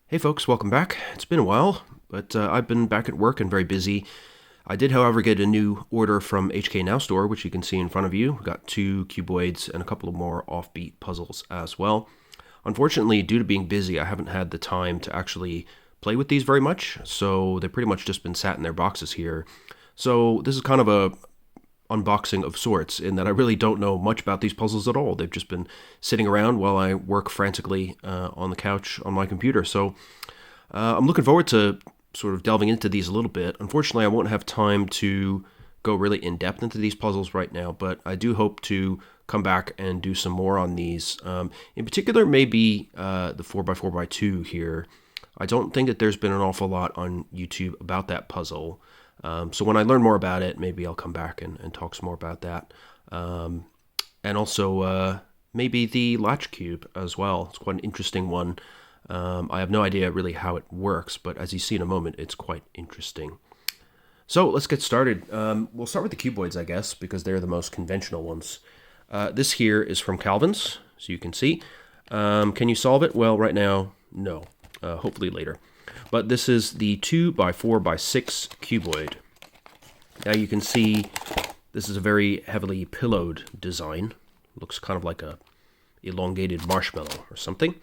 Hey folks, welcome back. It's been a while, but I've been back at work and very busy. I did, however, get a new order from HKNowStore, which you can see in front of you. We've got 2 cuboids and a couple of more offbeat puzzles as well. Unfortunately, due to being busy, I haven't had the time to actually play with these very much, so they've pretty much just been sat in their boxes here. So this is kind of a unboxing of sorts, in that I really don't know much about these puzzles at all. They've just been sitting around while I work frantically on the couch on my computer. So I'm looking forward to sort of delving into these a little bit. Unfortunately, I won't have time to go really in depth into these puzzles right now, but I do hope to come back and do some more on these. In particular, maybe the 4x4x2 here. I don't think that there's been an awful lot on YouTube about that puzzle. So when I learn more about it, maybe I'll come back and talk some more about that. And also maybe the Latch Cube as well. It's quite an interesting one. I have no idea really how it works, but as you see in a moment, it's quite interesting. So let's get started. We'll start with the cuboids, I guess, because they're the most conventional ones. This here is from Calvin's, so you can see. Can you solve it? Well, right now, no. Hopefully later. But this is the 2x4x6 cuboid. Now you can see this is a very heavily pillowed design. Looks kind of like a elongated marshmallow or something.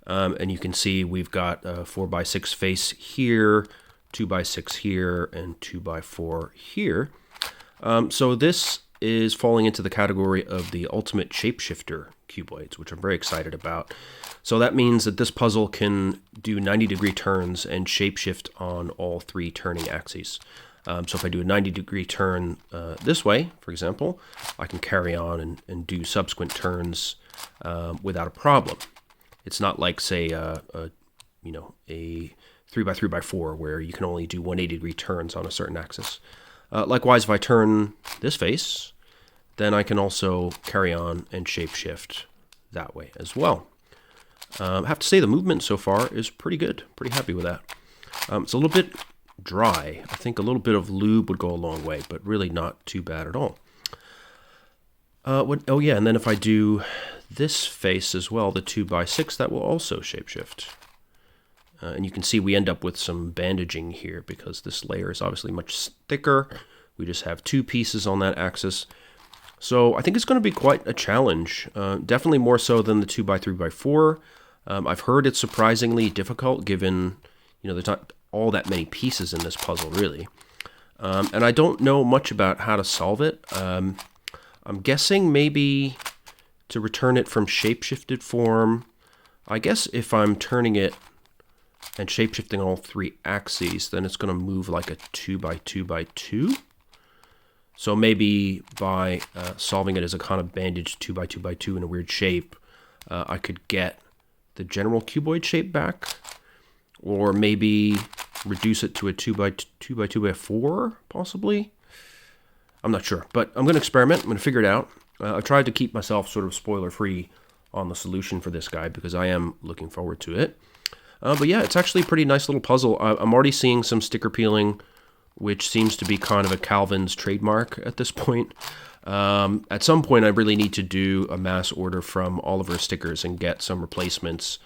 And you can see we've got a 4x6 face here, 2x6 here, and 2x4 here. So this is falling into the category of the ultimate shapeshifter cuboids, which I'm very excited about. So that means that this puzzle can do 90-degree turns and shapeshift on all 3 turning axes. So if I do a 90-degree turn this way, for example, I can carry on and do subsequent turns without a problem. It's not like, say, a 3x3x4 where you can only do 180-degree turns on a certain axis. Likewise, if I turn this face, then I can also carry on and shapeshift that way as well. I have to say the movement so far is pretty good. Pretty happy with that. It's a little bit dry. I think a little bit of lube would go a long way, but really not too bad at all. Oh yeah, and then if I do this face as well, the 2x6, that will also shapeshift. And you can see we end up with some bandaging here because this layer is obviously much thicker. We just have 2 pieces on that axis. So I think it's going to be quite a challenge. Definitely more so than the 2x3x4. I've heard it's surprisingly difficult given, there's not all that many pieces in this puzzle, really. And I don't know much about how to solve it. I'm guessing maybe to return it from shapeshifted form. I guess if I'm turning it and shapeshifting all 3 axes, then it's going to move like a 2x2x2. So maybe by solving it as a kind of bandaged 2x2x2 in a weird shape, I could get the general cuboid shape back, or maybe reduce it to a 2x2x4, possibly. I'm not sure, but I'm going to experiment. I'm going to figure it out. I've tried to keep myself sort of spoiler-free on the solution for this guy because I am looking forward to it. But yeah, it's actually a pretty nice little puzzle. I'm already seeing some sticker peeling, which seems to be kind of a Calvin's trademark at this point. At some point, I really need to do a mass order from all of our stickers and get some replacements,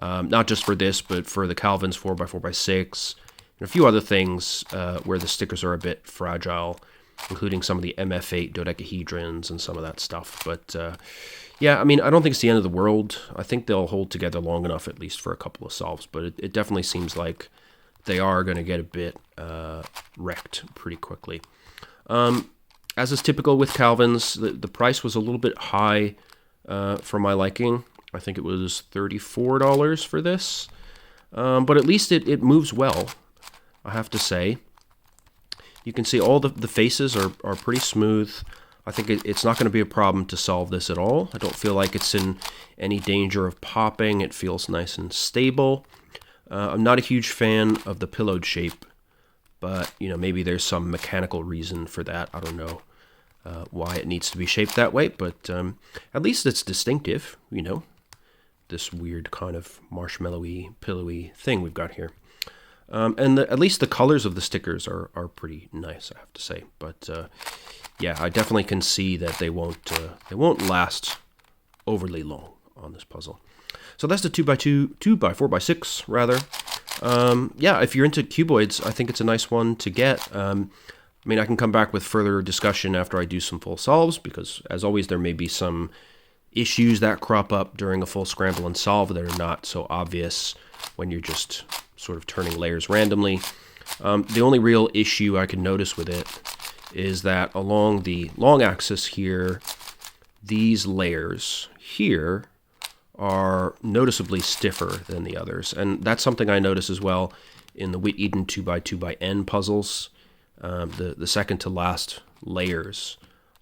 not just for this, but for the Calvin's 4x4x6, and a few other things where the stickers are a bit fragile, including some of the MF8 dodecahedrons and some of that stuff. But yeah, I mean, I don't think it's the end of the world. I think they'll hold together long enough, at least for a couple of solves, but it definitely seems like they are going to get a bit wrecked pretty quickly. As is typical with Calvin's, the price was a little bit high for my liking. I think it was $34 for this. But at least it moves well, I have to say. You can see all the faces are pretty smooth. I think it's not going to be a problem to solve this at all. I don't feel like it's in any danger of popping. It feels nice and stable. I'm not a huge fan of the pillowed shape, but maybe there's some mechanical reason for that. I don't know why it needs to be shaped that way, but at least it's distinctive, this weird kind of marshmallowy, pillowy thing we've got here. And at least the colors of the stickers are pretty nice, I have to say. But yeah, I definitely can see that they won't last overly long on this puzzle. So that's the 2x4x6 rather. Yeah, if you're into cuboids, I think it's a nice one to get. I mean, I can come back with further discussion after I do some full solves, because as always, there may be some issues that crop up during a full scramble and solve that are not so obvious when you're just sort of turning layers randomly. The only real issue I can notice with it is that along the long axis here, these layers here are noticeably stiffer than the others. And that's something I notice as well in the Wieden 2x2x-N puzzles. The second to last layers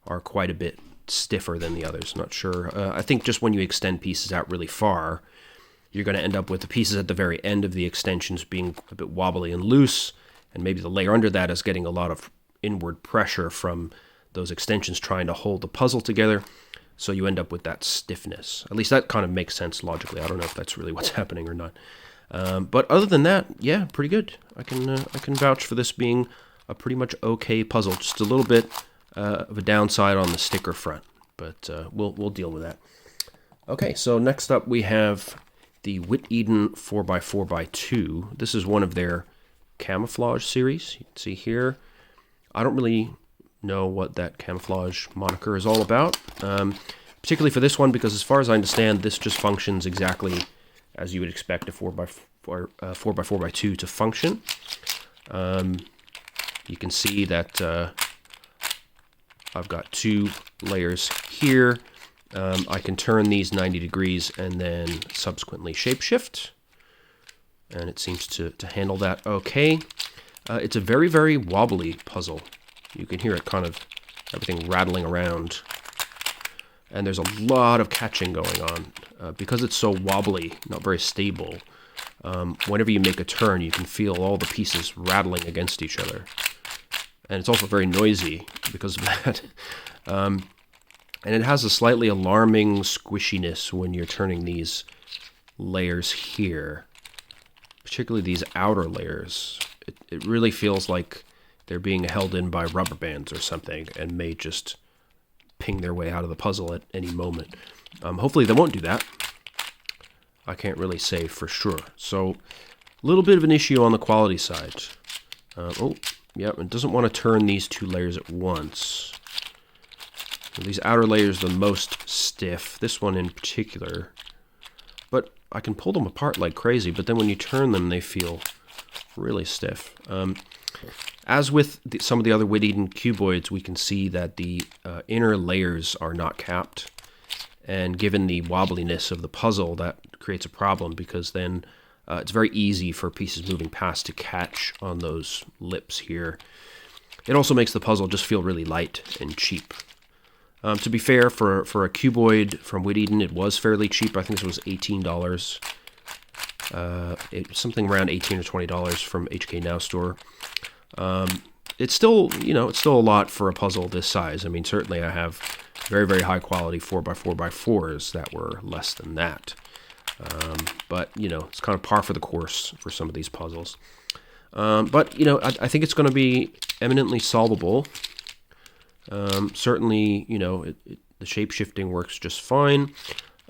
are quite a bit stiffer than the others. Not sure. I think just when you extend pieces out really far, you're going to end up with the pieces at the very end of the extensions being a bit wobbly and loose, and maybe the layer under that is getting a lot of inward pressure from those extensions trying to hold the puzzle together, so you end up with that stiffness. At least that kind of makes sense logically. I don't know if that's really what's happening or not. But other than that, yeah, pretty good. I can vouch for this being a pretty much okay puzzle. Just a little bit of a downside on the sticker front, but we'll deal with that. Okay, so next up we have the Wieden 4x4x2. This is one of their camouflage series. You can see here. I don't really know what that camouflage moniker is all about, particularly for this one, because as far as I understand, this just functions exactly as you would expect a 4x4x2 to function. You can see that I've got two layers here. I can turn these 90 degrees and then subsequently shapeshift, and it seems to handle that okay. It's a very, very wobbly puzzle. You can hear it kind of everything rattling around, and there's a lot of catching going on. Because it's so wobbly, not very stable, whenever you make a turn, you can feel all the pieces rattling against each other. And it's also very noisy because of that. And it has a slightly alarming squishiness when you're turning these layers here, particularly these outer layers. It really feels like they're being held in by rubber bands or something and may just ping their way out of the puzzle at any moment. Hopefully they won't do that. I can't really say for sure. So a little bit of an issue on the quality side. Yep, it doesn't want to turn these two layers at once. So these outer layers are the most stiff, this one in particular. But I can pull them apart like crazy, but then when you turn them, they feel really stiff. As with some of the other Wieden cuboids, we can see that the inner layers are not capped. And given the wobbliness of the puzzle, that creates a problem, because then it's very easy for pieces moving past to catch on those lips here. It also makes the puzzle just feel really light and cheap. To be fair, for a cuboid from Wieden, it was fairly cheap. I think this was $18. Something around $18 or $20 from HKNowStore. It's still, it's still a lot for a puzzle this size. I mean, certainly I have very, very high quality 4x4x4s that were less than that. But, it's kind of par for the course for some of these puzzles. But, I think it's going to be eminently solvable. Certainly, the shape-shifting works just fine.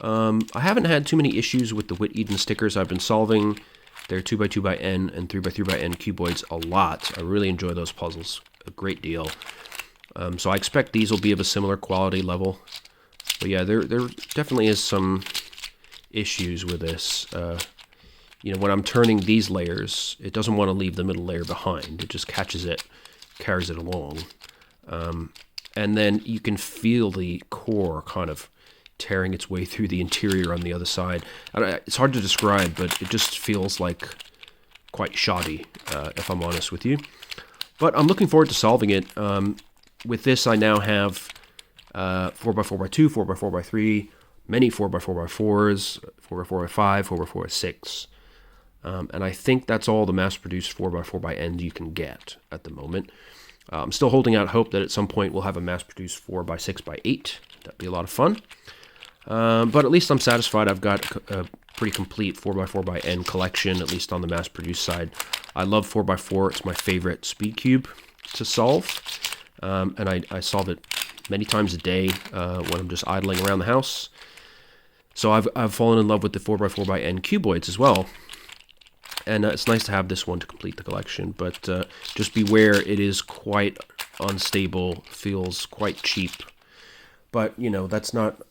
I haven't had too many issues with the Wieden stickers. I've been solving their 2x2x-N and 3x3x-N cuboids a lot. I really enjoy those puzzles a great deal. So I expect these will be of a similar quality level. But yeah, there definitely is some issues with this. When I'm turning these layers, it doesn't want to leave the middle layer behind. It just catches it, carries it along. And then you can feel the core kind of tearing its way through the interior on the other side. It's hard to describe, but it just feels like quite shoddy, if I'm honest with you. But I'm looking forward to solving it. With this, I now have 4x4x2, 4x4x3, many 4x4x4s, 4x4x5, 4x4x6. And I think that's all the mass-produced 4x4x-Ns you can get at the moment. I'm still holding out hope that at some point we'll have a mass-produced 4x6x8. That'd be a lot of fun. But at least I'm satisfied. I've got a pretty complete 4x4x-N collection, at least on the mass-produced side. I love 4x4. It's my favorite speed cube to solve. And I solve it many times a day when I'm just idling around the house. So I've fallen in love with the 4x4x Cuboids as well. And it's nice to have this one to complete the collection, but just beware, it is quite unstable, feels quite cheap. But, you know, that's not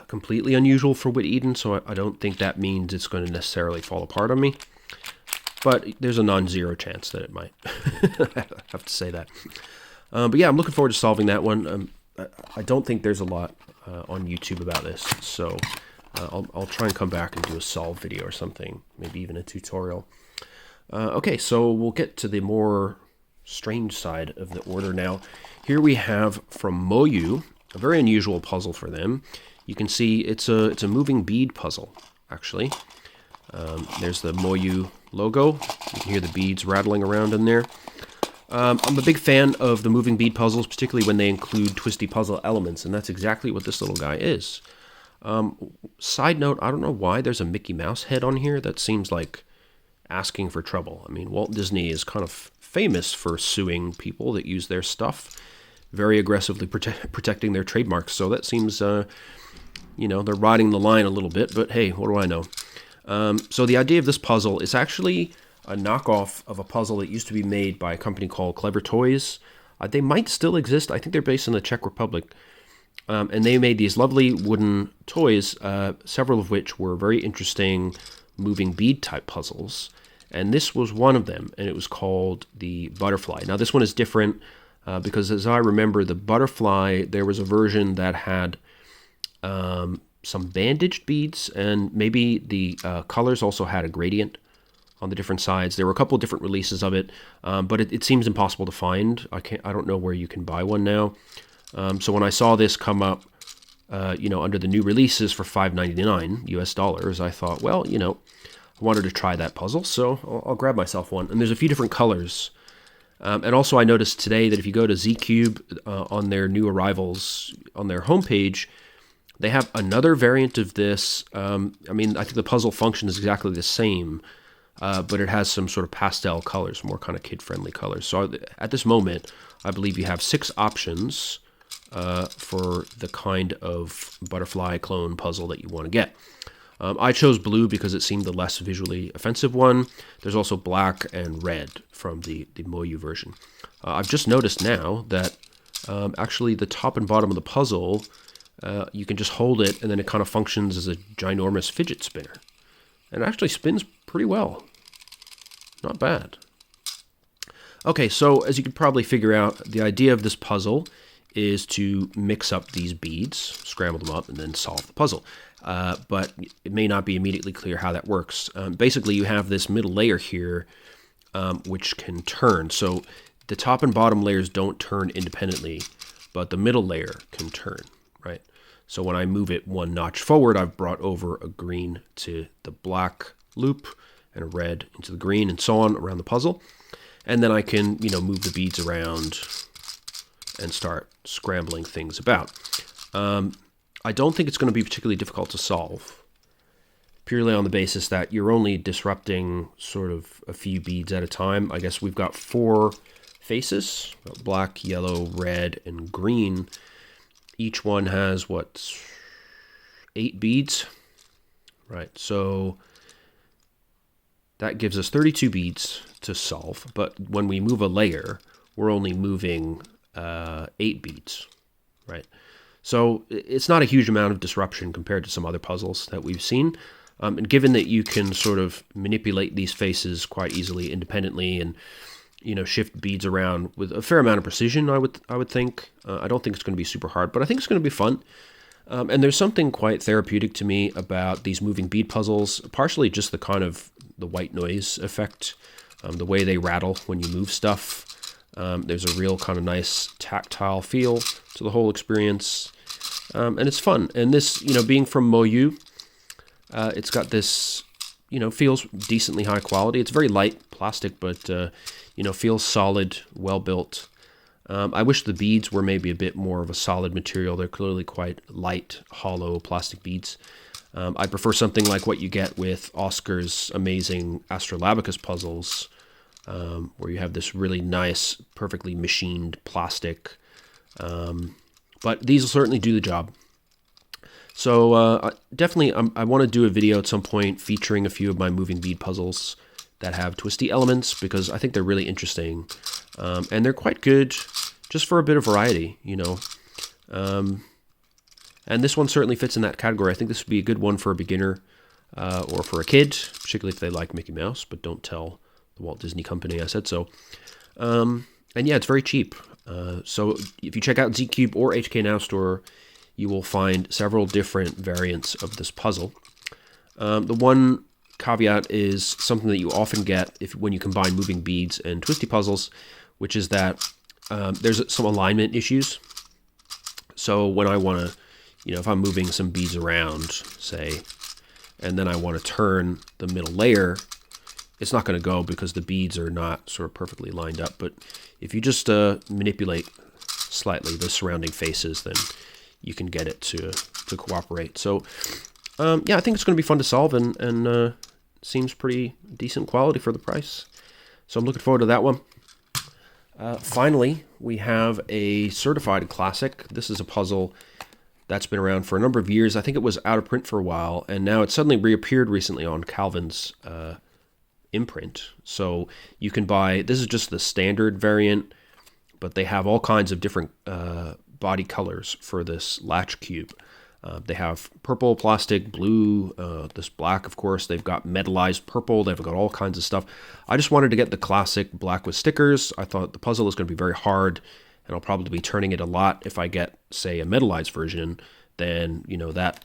completely unusual for Wieden, so I don't think that means it's going to necessarily fall apart on me. But there's a non-zero chance that it might. I have to say that. But yeah, I'm looking forward to solving that one. I don't think there's a lot on YouTube about this, so I'll try and come back and do a solve video or something, maybe even a tutorial. Okay, so we'll get to the more strange side of the order now. Here we have from Moyu, a very unusual puzzle for them. You can see it's a moving bead puzzle, actually. There's the Moyu logo. You can hear the beads rattling around in there. I'm a big fan of the moving bead puzzles, particularly when they include twisty puzzle elements, and that's exactly what this little guy is. Side note, I don't know why there's a Mickey Mouse head on here. That seems like asking for trouble. I mean, Walt Disney is kind of famous for suing people that use their stuff, very aggressively protecting their trademarks, so that seems, you know, they're riding the line a little bit, but hey, what do I know? So the idea of this puzzle is actually a knockoff of a puzzle that used to be made by a company called Clever Toys. They might still exist. I think they're based in the Czech Republic. And they made these lovely wooden toys, several of which were very interesting moving bead type puzzles. And this was one of them, and it was called the Butterfly. Now this one is different because as I remember, the Butterfly, there was a version that had some bandaged beads, and maybe the colors also had a gradient on the different sides. There were a couple of different releases of it, but it seems impossible to find. I don't know where you can buy one now. So when I saw this come up, you know, under the new releases for $5.99 US, I thought, well, you know, I wanted to try that puzzle, so I'll grab myself one. And there's a few different colors. And also I noticed today that if you go to Z-Cube on their new arrivals on their homepage, they have another variant of this. I mean, I think the puzzle function is exactly the same, but it has some sort of pastel colors, more kind of kid-friendly colors. So at this moment, I believe you have 6 options for the kind of butterfly clone puzzle that you want to get. I chose blue because it seemed the less visually offensive one. There's also black and red from the Moyu version. I've just noticed now that actually the top and bottom of the puzzle, you can just hold it and then it kind of functions as a ginormous fidget spinner. And it actually spins pretty well. Not bad. Okay, so as you could probably figure out, the idea of this puzzle is to mix up these beads, scramble them up, and then solve the puzzle. But it may not be immediately clear how that works. Basically, you have this middle layer here, which can turn. So the top and bottom layers don't turn independently, but the middle layer can turn, right? So when I move it one notch forward, I've brought over a green to the black loop and a red into the green and so on around the puzzle. And then I can, you know, move the beads around and start scrambling things about. I don't think it's going to be particularly difficult to solve, purely on the basis that you're only disrupting sort of a few beads at a time. I guess we've got 4 faces, black, yellow, red, and green. Each one has, 8 beads, right? So that gives us 32 beads to solve, but when we move a layer, we're only moving 8 beads, right? So it's not a huge amount of disruption compared to some other puzzles that we've seen. And given that you can sort of manipulate these faces quite easily independently and, you know, shift beads around with a fair amount of precision, I would think. I don't think it's going to be super hard, but I think it's going to be fun. And there's something quite therapeutic to me about these moving bead puzzles, partially just the kind of the white noise effect, the way they rattle when you move stuff. There's a real kind of nice tactile feel to the whole experience, and it's fun. And this, you know, being from Moyu, it's got this, you know, feels decently high quality. It's very light plastic, but, you know, feels solid, well built. I wish the beads were maybe a bit more of a solid material. They're clearly quite light, hollow plastic beads. I prefer something like what you get with Oscar's amazing Astrolabicus puzzles, where you have this really nice, perfectly machined plastic. But these will certainly do the job. So definitely I want to do a video at some point featuring a few of my moving bead puzzles that have twisty elements, because I think they're really interesting. And they're quite good just for a bit of variety, you know. And this one certainly fits in that category. I think this would be a good one for a beginner or for a kid, particularly if they like Mickey Mouse, but don't tell the Walt Disney Company I said so. And yeah, it's very cheap. So if you check out Z-Cube or HKNowStore, you will find several different variants of this puzzle. The one caveat is something that you often get when you combine moving beads and twisty puzzles, which is that there's some alignment issues. So when I want to, you know, if I'm moving some beads around, say, and then I want to turn the middle layer, it's not going to go because the beads are not sort of perfectly lined up. But if you just manipulate slightly the surrounding faces, then you can get it to cooperate. So yeah, I think it's going to be fun to solve, and seems pretty decent quality for the price. So I'm looking forward to that one. Finally, we have a certified classic. This is a puzzle that's been around for a number of years. I think it was out of print for a while, and now it suddenly reappeared recently on Calvin's imprint. So you can buy, this is just the standard variant, but they have all kinds of different body colors for this Latch Cube. They have purple plastic, blue, this black, of course. They've got metallized purple. They've got all kinds of stuff. I just wanted to get the classic black with stickers. I thought the puzzle is going to be very hard, and I'll probably be turning it a lot. If I get, say, a metallized version, then, you know, that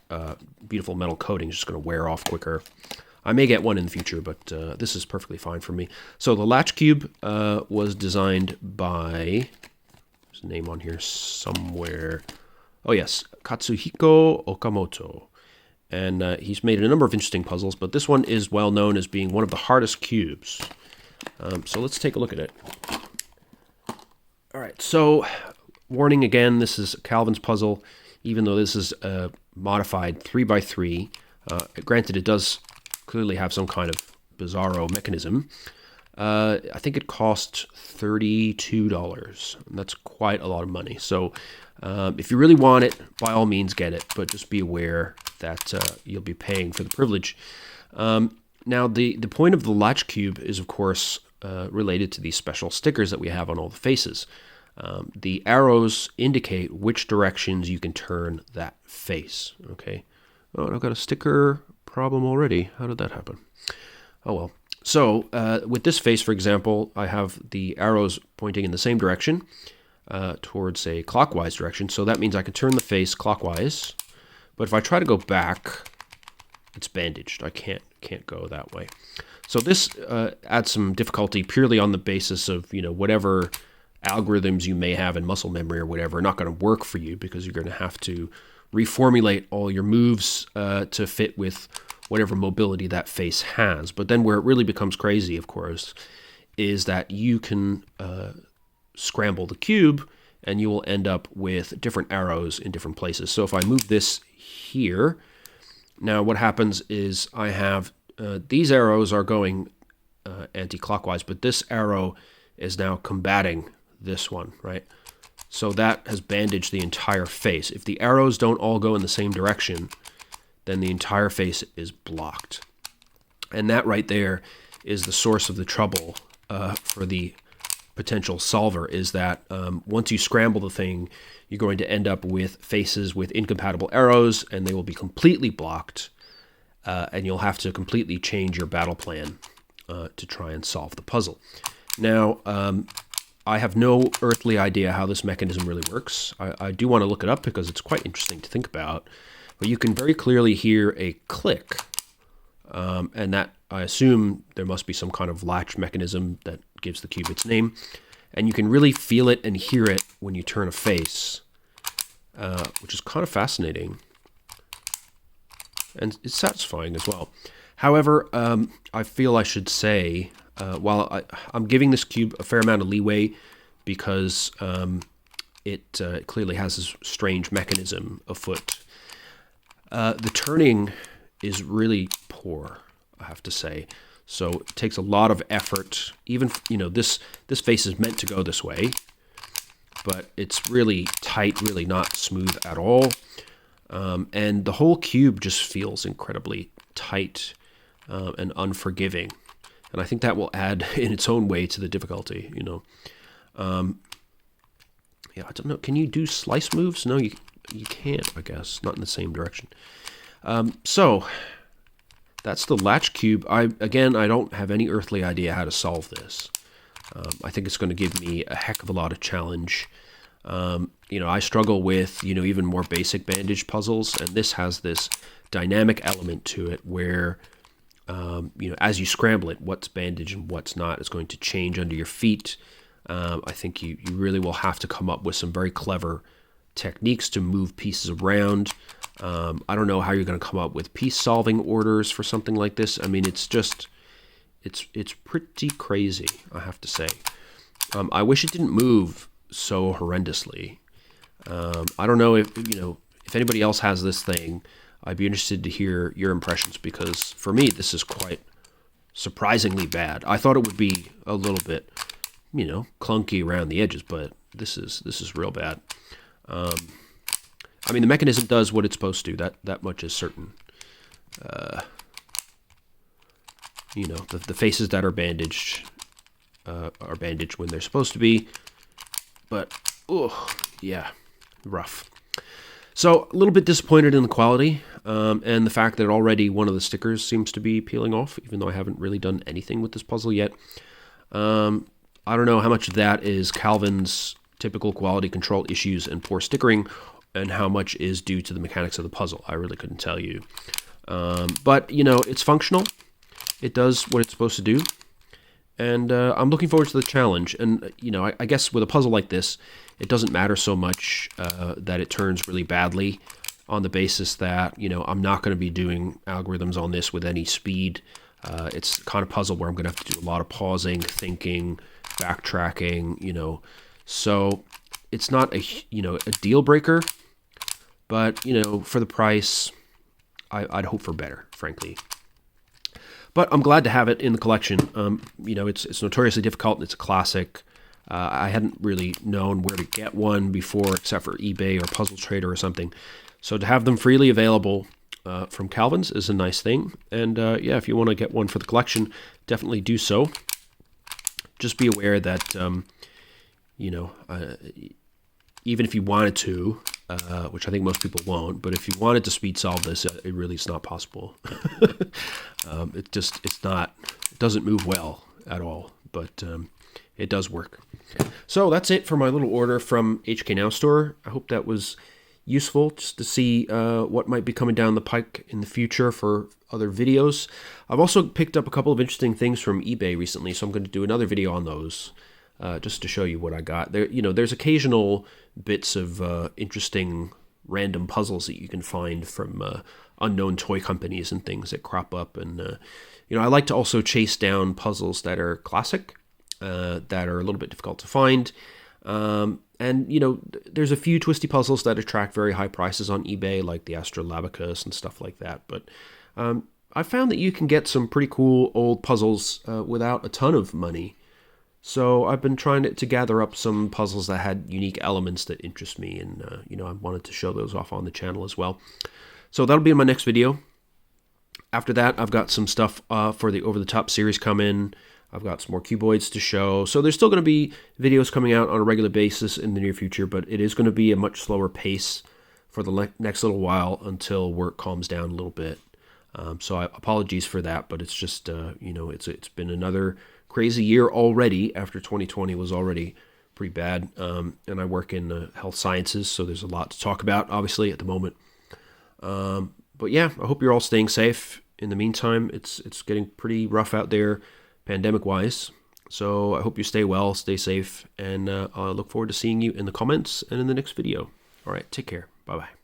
beautiful metal coating is just going to wear off quicker. I may get one in the future, but this is perfectly fine for me. So the Latch Cube was designed by, there's a name on here somewhere. Oh yes, Katsuhiko Okamoto. And he's made a number of interesting puzzles, but this one is well known as being one of the hardest cubes. So let's take a look at it. All right, so warning again, this is Calvin's puzzle, even though this is a modified 3x3. Granted, it does clearly have some kind of bizarro mechanism. I think it cost $32. And that's quite a lot of money. So if you really want it, by all means get it, but just be aware that you'll be paying for the privilege. Now, the point of the Latch Cube is, of course, related to these special stickers that we have on all the faces. The arrows indicate which directions you can turn that face. Okay. Oh, I've got a sticker problem already. How did that happen? Oh well. So with this face, for example, I have the arrows pointing in the same direction towards a clockwise direction. So that means I can turn the face clockwise. But if I try to go back, it's bandaged. I can't go that way. So this adds some difficulty purely on the basis of, you know, whatever algorithms you may have in muscle memory or whatever are not going to work for you, because you're going to have to reformulate all your moves to fit with whatever mobility that face has. But then where it really becomes crazy, of course, is that you can scramble the cube and you will end up with different arrows in different places. So if I move this here, now what happens is I have these arrows are going anti-clockwise, but this arrow is now combating this one, right? So that has bandaged the entire face. If the arrows don't all go in the same direction, then the entire face is blocked. And that right there is the source of the trouble for the potential solver, is that once you scramble the thing, you're going to end up with faces with incompatible arrows, and they will be completely blocked, and you'll have to completely change your battle plan to try and solve the puzzle. Now, I have no earthly idea how this mechanism really works. I do want to look it up because it's quite interesting to think about. But you can very clearly hear a click, and that, I assume, there must be some kind of latch mechanism that gives the cube its name. And you can really feel it and hear it when you turn a face, which is kind of fascinating. And it's satisfying as well. However, I feel I should say, while I'm giving this cube a fair amount of leeway because it clearly has this strange mechanism afoot, the turning is really poor, I have to say. So it takes a lot of effort. Even, you know, this face is meant to go this way, but it's really tight, really not smooth at all. And the whole cube just feels incredibly tight and unforgiving. And I think that will add in its own way to the difficulty, you know. Yeah, I don't know. Can you do slice moves? No, you can't, I guess. Not in the same direction. So that's the Latch Cube. Again, I don't have any earthly idea how to solve this. I think it's going to give me a heck of a lot of challenge. You know, I struggle with, you know, even more basic bandage puzzles, and this has this dynamic element to it where, you know, as you scramble it, what's bandage and what's not is going to change under your feet. I think you really will have to come up with some very clever techniques to move pieces around. I don't know how you're going to come up with piece-solving orders for something like this. I mean, it's just, it's pretty crazy, I have to say. I wish it didn't move so horrendously. I don't know if, you know, if anybody else has this thing. I'd be interested to hear your impressions, because for me, this is quite surprisingly bad. I thought it would be a little bit, you know, clunky around the edges, but this is real bad. I mean, the mechanism does what it's supposed to. That much is certain. You know, the faces that are bandaged when they're supposed to be. But, oh, yeah, rough. So, a little bit disappointed in the quality, and the fact that already one of the stickers seems to be peeling off, even though I haven't really done anything with this puzzle yet. I don't know how much of that is Calvin's typical quality control issues and poor stickering, and how much is due to the mechanics of the puzzle. I really couldn't tell you. But, you know, it's functional. It does what it's supposed to do. And I'm looking forward to the challenge. And, you know, I guess with a puzzle like this, it doesn't matter so much that it turns really badly, on the basis that, you know, I'm not going to be doing algorithms on this with any speed. It's the kind of puzzle where I'm going to have to do a lot of pausing, thinking, backtracking, you know. So it's not a, you know, a deal breaker, but, you know, for the price, I'd hope for better, frankly. But I'm glad to have it in the collection. You know, it's notoriously difficult. It's a classic. I hadn't really known where to get one before, except for eBay or Puzzle Trader or something. So to have them freely available from Calvin's is a nice thing. And yeah, if you want to get one for the collection, definitely do so. Just be aware that, you know, even if you wanted to, which I think most people won't, but if you wanted to speed solve this, it really is not possible. It doesn't move well at all, but it does work. So that's it for my little order from HKNowStore. I hope that was useful, just to see what might be coming down the pike in the future for other videos. I've also picked up a couple of interesting things from eBay recently, so I'm going to do another video on those. Just to show you what I got. There, you know, there's occasional bits of interesting random puzzles that you can find from unknown toy companies and things that crop up. And, you know, I like to also chase down puzzles that are classic, that are a little bit difficult to find. And, you know, there's a few twisty puzzles that attract very high prices on eBay, like the Astrolabicus and stuff like that. But I found that you can get some pretty cool old puzzles without a ton of money. So I've been trying to gather up some puzzles that had unique elements that interest me, and you know, I wanted to show those off on the channel as well. So that'll be in my next video. After that, I've got some stuff for the Over the Top series coming. I've got some more Cuboids to show. So there's still going to be videos coming out on a regular basis in the near future, but it is going to be a much slower pace for the next little while until work calms down a little bit. So apologies for that, but it's just you know, it's been another crazy year already, after 2020 was already pretty bad. And I work in health sciences, so there's a lot to talk about, obviously, at the moment. But yeah, I hope you're all staying safe. In the meantime, it's getting pretty rough out there, pandemic-wise. So I hope you stay well, stay safe, and I look forward to seeing you in the comments and in the next video. All right, take care. Bye-bye.